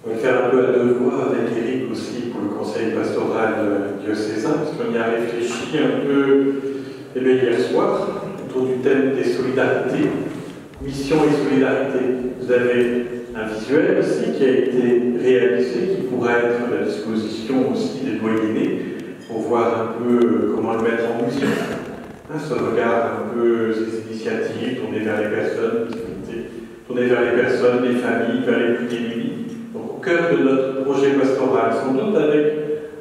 On va faire un peu à deux voix avec Éric aussi pour le conseil pastoral diocésain, parce qu'on y a réfléchi un peu hier soir autour du thème des solidarités, mission et solidarité. Vous avez un visuel aussi qui a été réalisé, qui pourra être à la disposition aussi des doyennés pour voir un peu comment le mettre en musique. Ça regarde un peu ces initiatives tournées vers les personnes, tournées vers les personnes, les familles, vers les plus démunis. Donc au cœur de notre projet pastoral, sans doute avec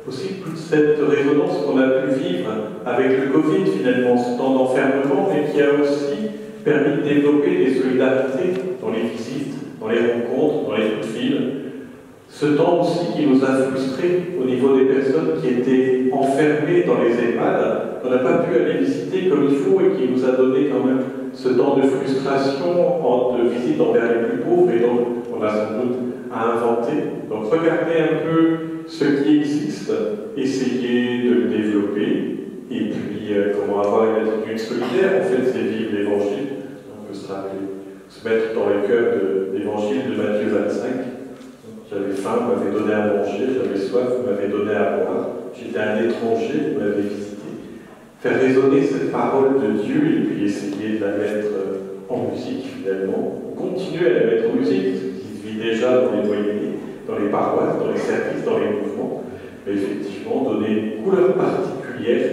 aussi toute cette résonance qu'on a pu vivre avec le Covid finalement, ce temps d'enfermement, mais qui a aussi permis de développer des solidarités dans les visites, dans les rencontres, dans les coups de fil. Ce temps aussi qui nous a frustrés au niveau des personnes qui étaient enfermées dans les EHPAD, qu'on n'a pas pu aller visiter comme il faut et qui nous a donné quand même ce temps de frustration, de visite envers les plus pauvres, et donc on a sans doute à inventer. Donc regardez un peu ce qui existe, essayer de le développer, et puis comment avoir une attitude solidaire. En fait, c'est vivre l'évangile. On peut se mettre dans le cœur de l'évangile de Matthieu 25. J'avais faim, vous m'avez donné à manger, j'avais soif, vous m'avez donné à boire, j'étais un étranger, vous m'avez visité. Faire résonner cette parole de Dieu et puis essayer de la mettre en musique finalement. Continuer à la mettre en musique, qui se vit déjà dans les doyennés, dans les paroisses, dans les services, dans les mouvements, mais effectivement donner une couleur particulière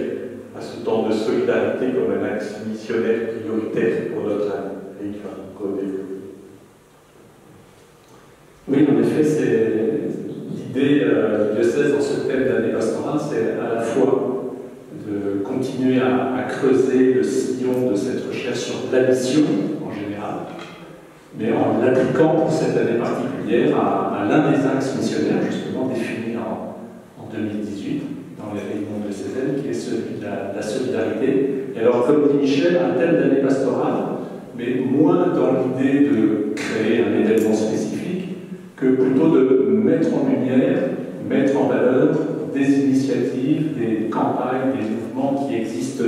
à ce temps de solidarité comme un axe missionnaire prioritaire pour notre année. Et il va redévelopper. Oui, en effet, c'est l'idée du diocèse dans ce thème d'année pastorale, c'est à la fois de continuer à creuser le sillon de cette recherche sur la mission en général, mais en l'appliquant pour cette année particulière à l'un des axes missionnaires, justement définis en 2018 dans les réunions de diocésaines, qui est celui de la solidarité. Et alors, comme dit Michel, un thème d'année pastorale, mais moins dans l'idée de créer un événement spécifique, que plutôt de mettre en lumière, mettre en valeur des initiatives, des campagnes, des mouvements qui existent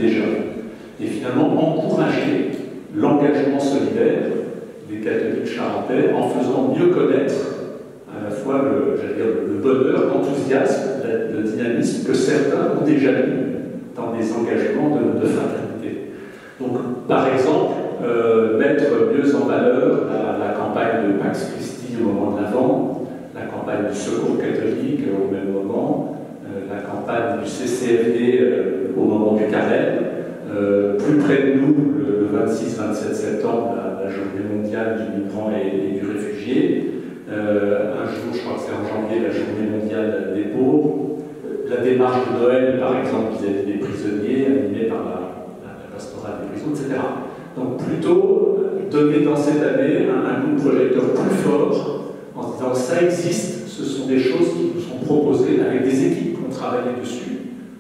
déjà. Et finalement, encourager l'engagement solidaire des catholiques charentais en faisant mieux connaître à la fois le bonheur, l'enthousiasme, le dynamisme que certains ont déjà mis dans des engagements de fraternité. Donc, par exemple, mettre mieux en valeur la campagne de Pax Christi au moment de l'Avent, la campagne du Secours catholique au même moment, la campagne du CCFD au moment du Carême, plus près de nous, le 26-27 septembre, la journée mondiale du migrant et du réfugié, un jour, je crois que c'est en janvier, la journée mondiale des pauvres, la démarche de Noël, par exemple, vis-à-vis des prisonniers, animée par la pastorale des prisons, etc. Donc plutôt donner dans cette année un coup de projecteur plus fort en se disant ça existe, ce sont des choses qui nous sont proposées avec des équipes qui ont travaillé dessus,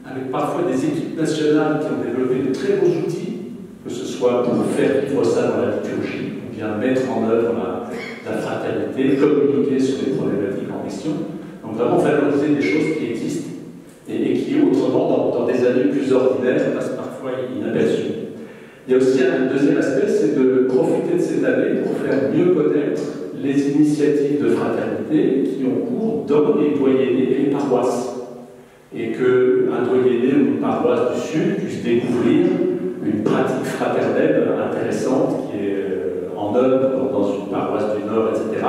avec parfois des équipes nationales qui ont développé de très beaux outils, que ce soit pour faire vivre ça dans la liturgie, ou bien mettre en œuvre la fraternité, communiquer sur les problématiques en question. Donc vraiment valoriser des choses qui existent et qui autrement dans des années plus ordinaires passent parfois inaperçues. Il y a aussi un deuxième aspect, c'est de profiter de cette année pour faire mieux connaître les initiatives de fraternité qui ont cours dans les doyennés et les paroisses. Et qu'un doyenné ou une paroisse du Sud puisse découvrir une pratique fraternelle intéressante qui est en œuvre dans une paroisse du Nord, etc.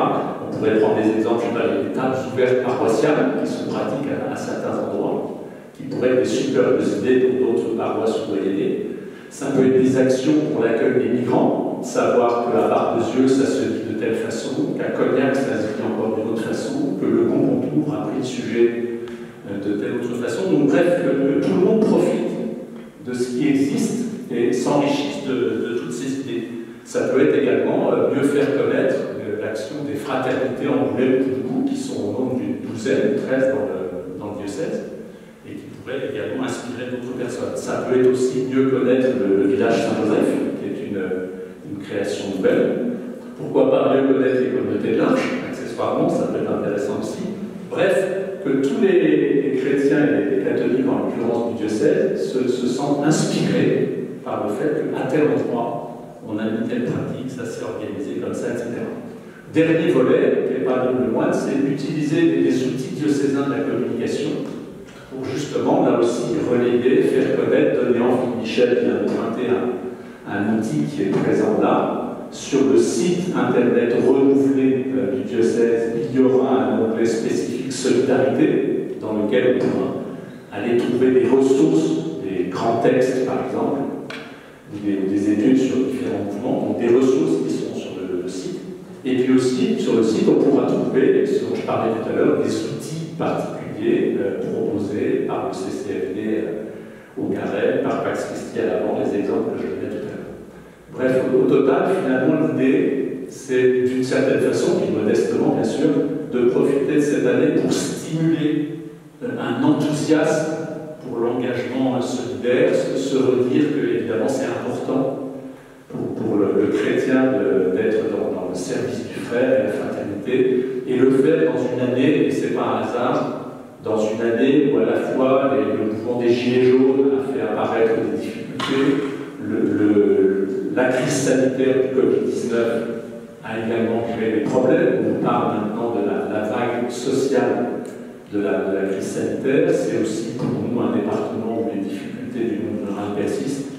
On pourrait prendre des exemples, je sais pas, les tables ouvertes paroissiales qui se pratiquent à certains endroits, qui pourraient être des superbes idées pour d'autres paroisses ou doyennés. Ça peut être des actions pour l'accueil des migrants, savoir que à Barbezieux, ça se vit de telle façon, qu'à Cognac, ça se vit encore d'une autre façon, que le Compontour a pris le sujet de telle autre façon. Donc bref, que tout le monde profite de ce qui existe et s'enrichisse de toutes ces idées. Ça peut être également mieux faire connaître l'action des fraternités Angoulême-Poudou, qui sont au nombre d'une douzaine, 13 dans le diocèse, et qui pourraient également inspirer d'autres personnes. Ça peut être aussi mieux connaître le village Saint-Joseph, qui est une création nouvelle. Pourquoi pas mieux connaître les communautés de l'Arche, accessoirement, ça peut être intéressant aussi. Bref, que tous les chrétiens et les catholiques, en l'occurrence du diocèse, se sentent inspirés par le fait qu'à tel endroit, on a mis telle pratique, ça s'est organisé comme ça, etc. Dernier volet, qui n'est pas le moindre, c'est d'utiliser les outils diocésains de la communication pour justement, là aussi, relayer, faire connaître, donner envie. Michel vient de pointer un outil qui est présent là. Sur le site internet renouvelé du diocèse, il y aura un onglet spécifique Solidarité, dans lequel on pourra aller trouver des ressources, des grands textes par exemple, des études sur différents mouvements, donc des ressources qui sont sur le site. Et puis aussi, sur le site, on pourra trouver, ce dont je parlais tout à l'heure, des outils particuliers proposés par le CCFD au Carrel, par Pax Christi à l'avant, les exemples que je donnais tout à l'heure. Bref, au total, finalement, l'idée, c'est d'une certaine façon, puis modestement bien sûr, de profiter de cette année pour stimuler un enthousiasme pour l'engagement solidaire, se redire que, évidemment, c'est important pour le chrétien d'être dans le service du frère et la fraternité, et le faire dans une année, et c'est pas un hasard, dans une année où à la fois le mouvement des Gilets jaunes a fait apparaître des difficultés, la crise sanitaire du Covid-19 a également créé des problèmes. On parle maintenant de la vague sociale de la crise sanitaire. C'est aussi pour nous un département où les difficultés du monde rural persistent,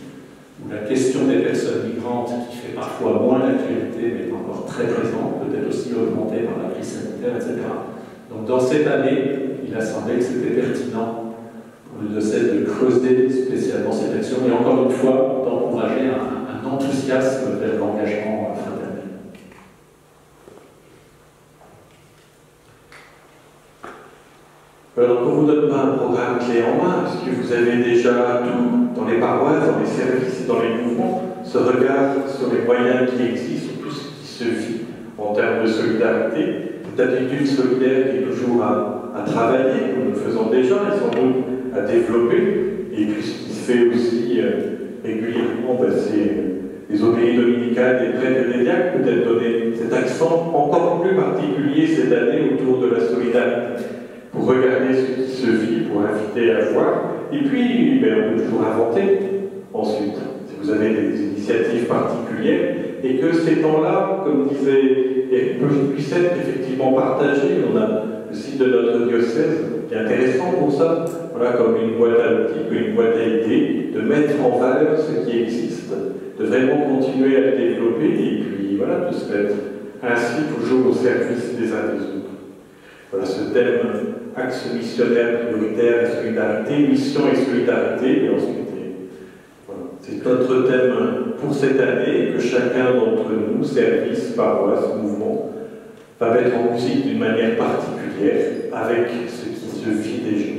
où la question des personnes migrantes, qui fait parfois moins d'actualité, mais encore très présente, peut être aussi augmentée par la crise sanitaire, etc. Donc dans cette année, il a semblé que c'était pertinent pour le diocèse de creuser spécialement cette action, et encore une fois, d'encourager un enthousiasme vers l'engagement fraternel. Alors, on ne vous donne pas un programme clé en main, parce que vous avez déjà tout dans les paroisses, dans les services et dans les mouvements, ce regard sur les moyens qui existent, sur tout ce qui se vit en termes de solidarité, cette attitude solidaire qui est toujours à travailler, comme nous le faisons déjà, et sans doute à développer, et puis ce qui se fait aussi régulièrement, c'est les obéis dominicales des prêtres et des diacres, peut-être donner cet accent encore plus particulier cette année autour de la solidarité, pour regarder ce qui se vit, pour inviter à voir, et puis on peut toujours inventer ensuite, si vous avez des initiatives particulières, et que ces temps-là, comme disait Éric, puissent être effectivement partagés. On a le site de notre diocèse qui est intéressant pour ça, voilà, comme une boîte à outils, une boîte à idées, de mettre en valeur ce qui existe, de vraiment continuer à le développer, et puis voilà, de se mettre ainsi toujours au service des uns des autres. Voilà ce thème, axe missionnaire prioritaire et solidarité, mission et solidarité, et ensuite, voilà, c'est notre thème pour cette année, et que chacun d'entre nous, service, paroisse, mouvement, va mettre en musique d'une manière particulière avec ce qui se vit déjà.